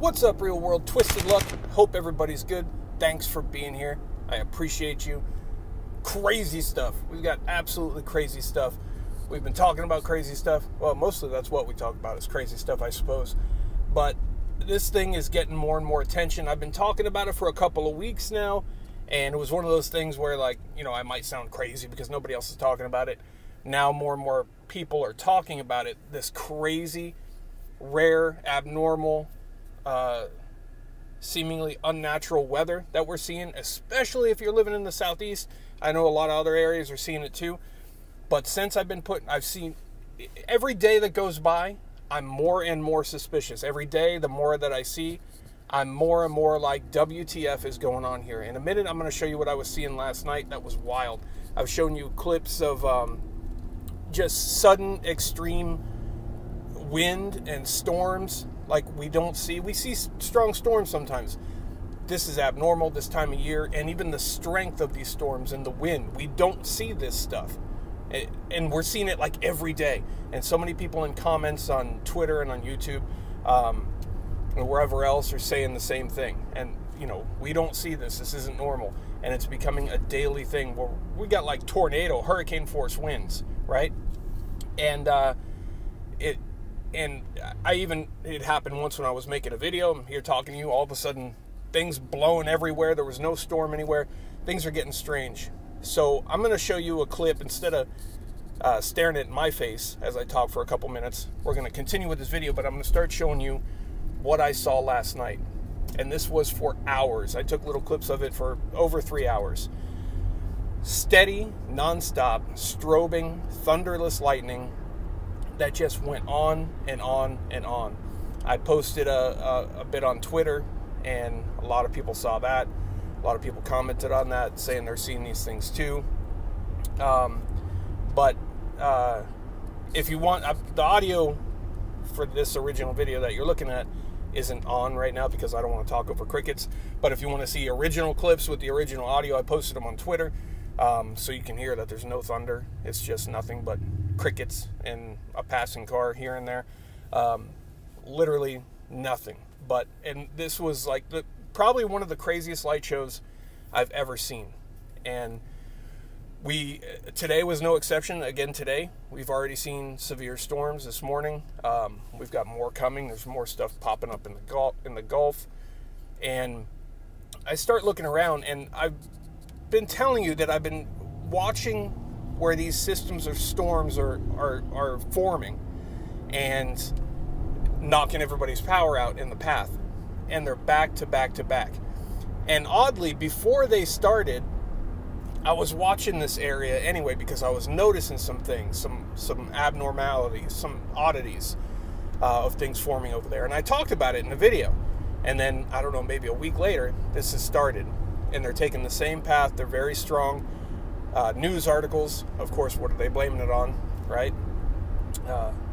What's up, real world? Twisted Luck. Hope everybody's good. Thanks for being here. I appreciate you. Crazy stuff. We've got absolutely crazy stuff. We've been talking about crazy stuff. Well, mostly that's what we talk about is crazy stuff, I suppose. But this thing is getting more and more attention. I've been talking about it for a couple of weeks now, and it was one of those things where, like, you know, I might sound crazy because nobody else is talking about it. Now more and more people are talking about it. This crazy, rare, abnormal, seemingly unnatural weather that we're seeing, especially if you're living in the Southeast. I know a lot of other areas are seeing it too. But since I've seen every day that goes by, I'm more and more suspicious. Every day, the more that I see, I'm more and more like, WTF is going on here. In a minute, I'm going to show you what I was seeing last night. That was wild. I've shown you clips of just sudden extreme wind and storms like we don't see. We see strong storms sometimes. This is abnormal this time of year, and even the strength of these storms and the wind. We don't see this stuff. And we're seeing it like every day. And so many people in comments on Twitter and on YouTube and wherever else are saying the same thing. And, you know, we don't see this. This isn't normal. And it's becoming a daily thing where we got like tornado, hurricane force winds, right? And it happened once when I was making a video. I'm here talking to you. All of a sudden, things blowing everywhere. There was no storm anywhere. Things are getting strange. So I'm going to show you a clip instead of staring it in my face as I talk for a couple minutes. We're going to continue with this video, but I'm going to start showing you what I saw last night. And this was for hours. I took little clips of it for over 3 hours. Steady, nonstop, strobing, thunderless lightning that just went on and on and on. I posted a bit on Twitter, and a lot of people saw that. A lot of people commented on that, saying they're seeing these things too. But if you want, the audio for this original video that you're looking at isn't on right now because I don't want to talk over crickets. But if you want to see original clips with the original audio, I posted them on Twitter, so you can hear that there's no thunder. It's just nothing but crickets and a passing car here and there. Literally nothing. And this was like probably one of the craziest light shows I've ever seen. And today was no exception. Again, today, we've already seen severe storms this morning. We've got more coming. There's more stuff popping up in the Gulf. And I start looking around, and I've been telling you that I've been watching where these systems of storms are forming and knocking everybody's power out in the path. And they're back to back to back. And oddly, before they started, I was watching this area anyway because I was noticing some things, some abnormalities, some oddities of things forming over there. And I talked about it in a video. And then, I don't know, maybe a week later, this has started. And they're taking the same path. They're very strong. News articles, of course, what are they blaming it on, right?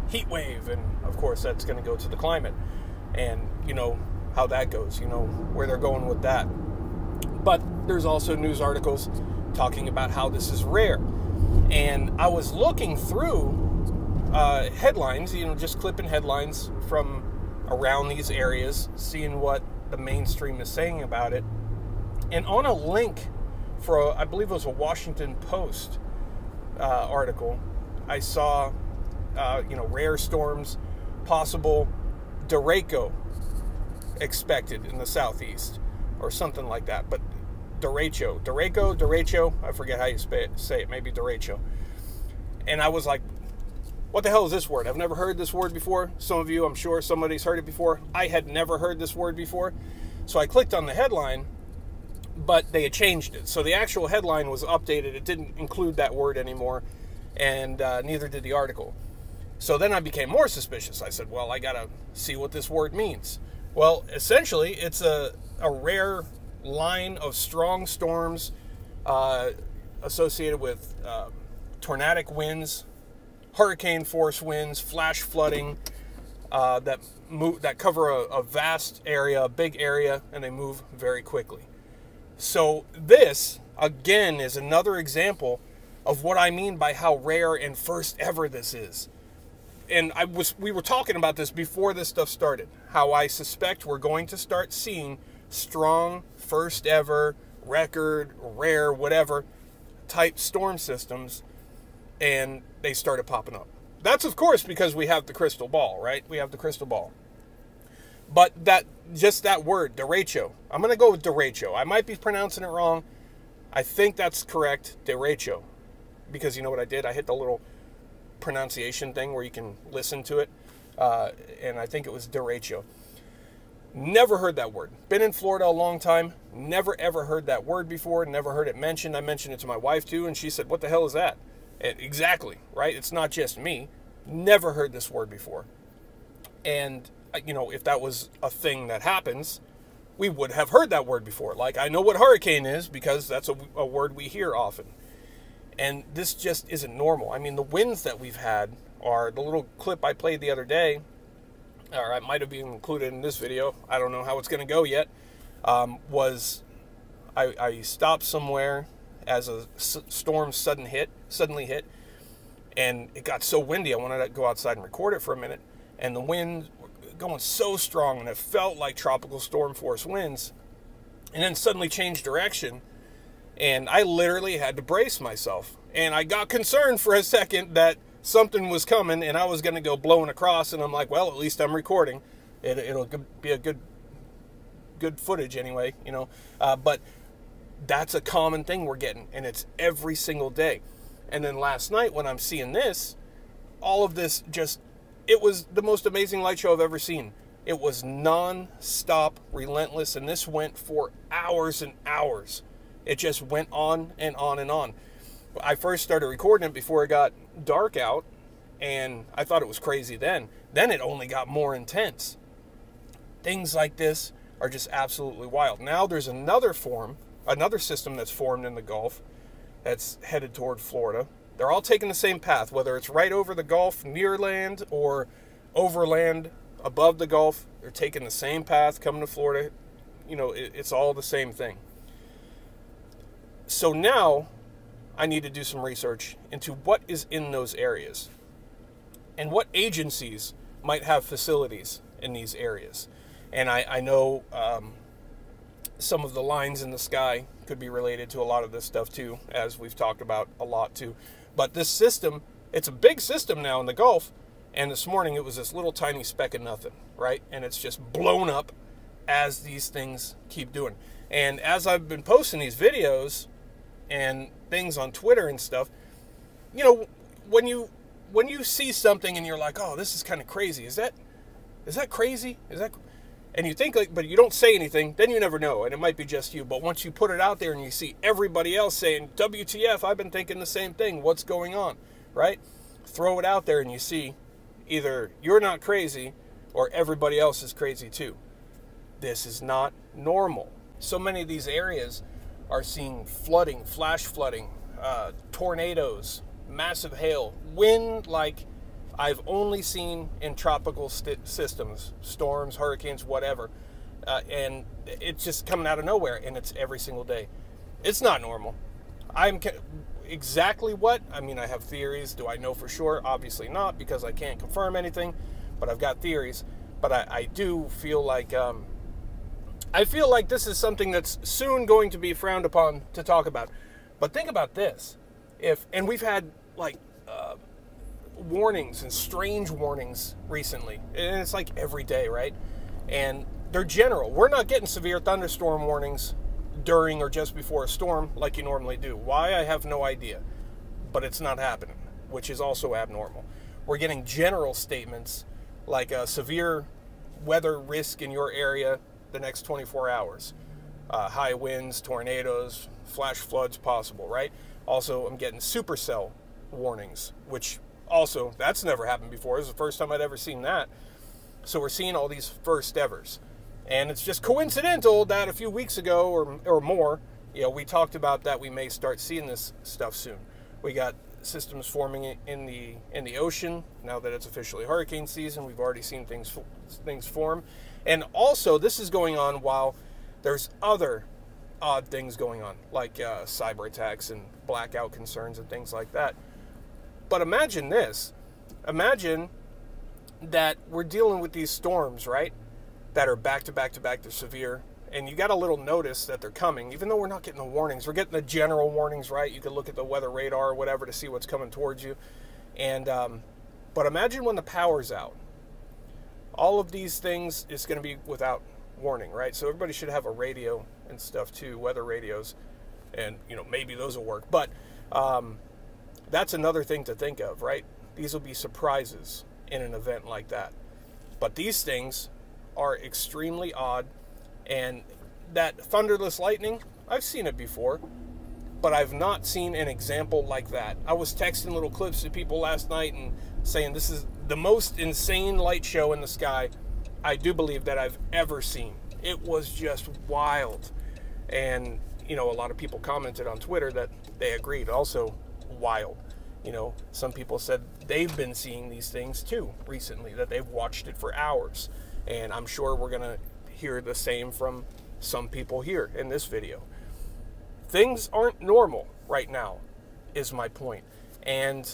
Heat wave, and of course that's going to go to the climate. And, you know, how that goes, you know, where they're going with that. But there's also news articles talking about how this is rare. And I was looking through headlines, you know, just clipping headlines from around these areas, seeing what the mainstream is saying about it. And on a link for, I believe it was a Washington Post article, I saw, you know, rare storms, possible derecho expected in the Southeast, or something like that. But derecho, I forget how you say it, maybe derecho. And I was like, what the hell is this word? I've never heard this word before. Some of you, I'm sure somebody's heard it before. I had never heard this word before. So I clicked on the headline, but they had changed it. So the actual headline was updated. It didn't include that word anymore, and neither did the article. So then I became more suspicious. I said, well, I got to see what this word means. Well, essentially, it's a rare line of strong storms associated with tornadic winds, hurricane force winds, flash flooding that cover a vast area, a big area, and they move very quickly. So this, again, is another example of what I mean by how rare and first ever this is. and we were talking about this before this stuff started, how I suspect we're going to start seeing strong, first ever, record, rare, whatever, type storm systems, and they started popping up. That's, of course, because we have the crystal ball, right? We have the crystal ball. But just that word, derecho. I'm going to go with derecho. I might be pronouncing it wrong. I think that's correct, derecho. Because you know what I did? I hit the little pronunciation thing where you can listen to it. And I think it was derecho. Never heard that word. Been in Florida a long time. Never, ever heard that word before. Never heard it mentioned. I mentioned it to my wife, too, and she said, what the hell is that? Exactly, right? It's not just me. Never heard this word before. And, you know, if that was a thing that happens, we would have heard that word before. Like, I know what hurricane is because that's a word we hear often. And this just isn't normal. I mean, the winds that we've had are the little clip I played the other day, or I might have been included in this video, I don't know how it's going to go yet, was I stopped somewhere as a storm suddenly hit, and it got so windy I wanted to go outside and record it for a minute, and the wind going so strong, and it felt like tropical storm force winds, and then suddenly changed direction, and I literally had to brace myself, and I got concerned for a second that something was coming and I was going to go blowing across, and I'm like, well, at least I'm recording. It'll be a good footage anyway, you know. But that's a common thing we're getting, and it's every single day. And then last night when I'm seeing this, all of this it was the most amazing light show I've ever seen. It was non-stop, relentless, and this went for hours and hours. It just went on and on and on. I first started recording it before it got dark out, and I thought it was crazy then. Then it only got more intense. Things like this are just absolutely wild. Now there's another system that's formed in the Gulf that's headed toward Florida. They're all taking the same path, whether it's right over the Gulf near land or over land above the Gulf. They're taking the same path coming to Florida. You know, it's all the same thing. So now I need to do some research into what is in those areas and what agencies might have facilities in these areas. And I know some of the lines in the sky could be related to a lot of this stuff too, as we've talked about a lot too. But this system, it's a big system now in the Gulf, and this morning it was this little tiny speck of nothing, right? And it's just blown up as these things keep doing. And as I've been posting these videos and things on Twitter and stuff, you know, when you see something and you're like, oh, this is kind of crazy. Is that crazy? And you think, like, but you don't say anything, then you never know, and it might be just you. But once you put it out there and you see everybody else saying, WTF, I've been thinking the same thing, what's going on, right? Throw it out there and you see either you're not crazy or everybody else is crazy too. This is not normal. So many of these areas are seeing flooding, flash flooding, tornadoes, massive hail, wind like I've only seen in tropical systems, storms, hurricanes, whatever. And it's just coming out of nowhere, and it's every single day. It's not normal. Exactly what? I mean, I have theories. Do I know for sure? Obviously not, because I can't confirm anything, but I've got theories. But I do feel like this is something that's soon going to be frowned upon to talk about. But think about this. And we've had, like, warnings and strange warnings recently, and it's like every day, right? And they're general. We're not getting severe thunderstorm warnings during or just before a storm like you normally do. Why? I have no idea, but it's not happening, which is also abnormal. We're getting general statements like a severe weather risk in your area the next 24 hours, high winds, tornadoes, flash floods possible, right? Also, I'm getting supercell warnings, which also, that's never happened before. This is the first time I'd ever seen that. So we're seeing all these first evers. And it's just coincidental that a few weeks ago or more, you know, we talked about that we may start seeing this stuff soon. We got systems forming in the ocean. Now that it's officially hurricane season, we've already seen things form. And also, this is going on while there's other odd things going on, like cyber attacks and blackout concerns and things like that. But imagine this. Imagine that we're dealing with these storms, right? That are back to back to back, they're severe. And you got a little notice that they're coming, even though we're not getting the warnings. We're getting the general warnings, right? You can look at the weather radar or whatever to see what's coming towards you. And but imagine when the power's out. All of these things is going to be without warning, right? So everybody should have a radio and stuff too, weather radios. And, you know, maybe those will work. But that's another thing to think of, right? These will be surprises in an event like that. But these things are extremely odd. And that thunderless lightning, I've seen it before, but I've not seen an example like that. I was texting little clips to people last night and saying this is the most insane light show in the sky I do believe that I've ever seen. It was just wild. And, you know, a lot of people commented on Twitter that they agreed. Also wild. You know, some people said they've been seeing these things too recently, that they've watched it for hours. And I'm sure we're going to hear the same from some people here in this video. Things aren't normal right now, is my point. And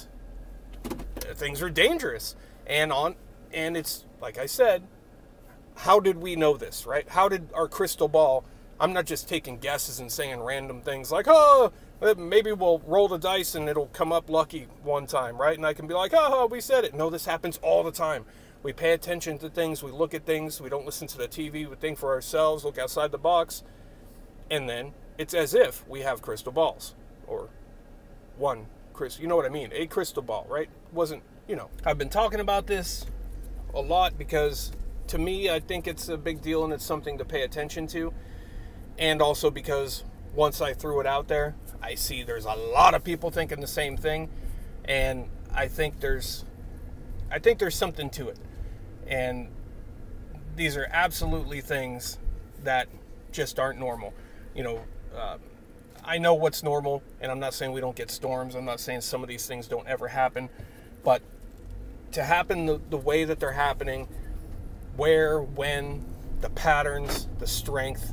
things are dangerous. And it's, like I said, how did we know this, right? How did our crystal ball, I'm not just taking guesses and saying random things like, oh, maybe we'll roll the dice and it'll come up lucky one time, right? And I can be like, oh, we said it. No, this happens all the time. We pay attention to things, we look at things, we don't listen to the TV, we think for ourselves, look outside the box, and then it's as if we have crystal balls, or one crystal, you know what I mean, a crystal ball, right? Wasn't, you know. I've been talking about this a lot because, to me, I think it's a big deal and it's something to pay attention to, and also because once I threw it out there, I see there's a lot of people thinking the same thing, and I think there's something to it. And these are absolutely things that just aren't normal. You know, I know what's normal, and I'm not saying we don't get storms. I'm not saying some of these things don't ever happen. But to happen the way that they're happening, where, when, the patterns, the strength,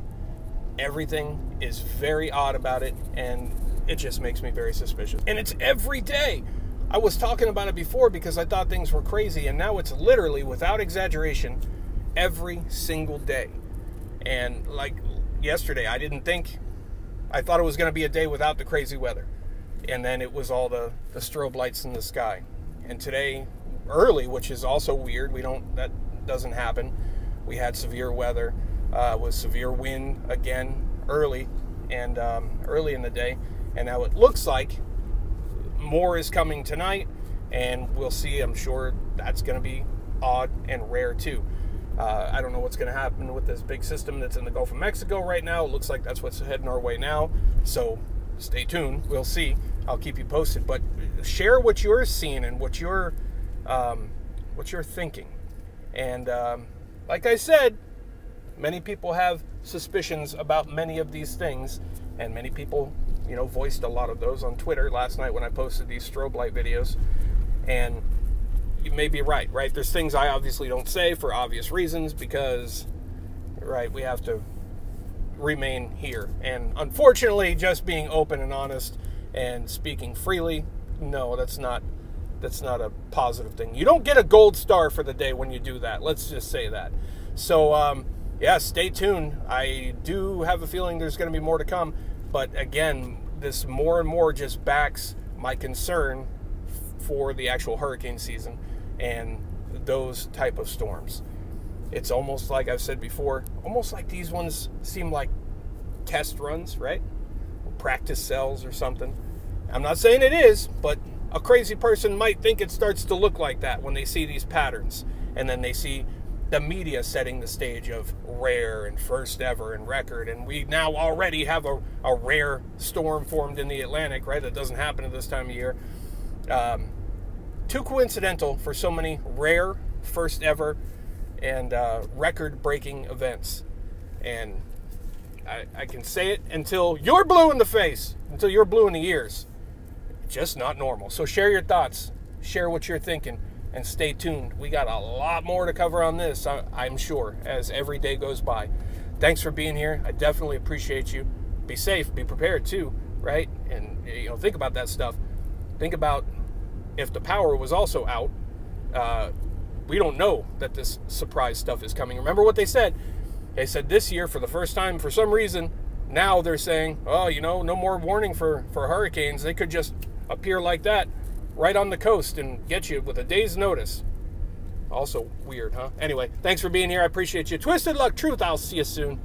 everything is very odd about it, and it just makes me very suspicious. And it's every day. I was talking about it before because I thought things were crazy, and now it's literally, without exaggeration, every single day. And like yesterday, I thought it was going to be a day without the crazy weather. And then it was all the strobe lights in the sky. And today, early, which is also weird, that doesn't happen. We had severe weather, with severe wind again early in the day. And now it looks like more is coming tonight, and we'll see. I'm sure that's going to be odd and rare too. I don't know what's going to happen with this big system that's in the Gulf of Mexico right now. It looks like that's what's heading our way now. So stay tuned. We'll see. I'll keep you posted. But share what you're seeing and what you're thinking. And like I said, many people have suspicions about many of these things, and many people, you know, voiced a lot of those on Twitter last night when I posted these strobe light videos. And you may be right? There's things I obviously don't say for obvious reasons because, right, we have to remain here. And unfortunately, just being open and honest and speaking freely, no, that's not a positive thing. You don't get a gold star for the day when you do that. Let's just say that. So, yeah, stay tuned. I do have a feeling there's going to be more to come. But again, this more and more just backs my concern for the actual hurricane season and those type of storms. It's almost like I've said before, almost like these ones seem like test runs, right? Practice cells or something. I'm not saying it is, but a crazy person might think it starts to look like that when they see these patterns. And then they see the media setting the stage of rare and first ever and record, and we now already have a rare storm formed in the Atlantic, right? That doesn't happen at this time of year. Too coincidental for so many rare, first ever, and record-breaking events. And I can say it until you're blue in the face, until you're blue in the ears. Just not normal. So share your thoughts, share what you're thinking, and stay tuned. We got a lot more to cover on this, I'm sure, as every day goes by. Thanks for being here. I definitely appreciate you. Be safe, be prepared too, right? And, you know, think about that stuff. Think about if the power was also out, we don't know that this surprise stuff is coming. Remember what they said? They said this year, for the first time, for some reason, now they're saying, oh, you know, no more warning for hurricanes. They could just appear like that right on the coast and get you with a day's notice. Also weird, huh? Anyway, thanks for being here. I appreciate you. Twisted Luck Truth. I'll see you soon.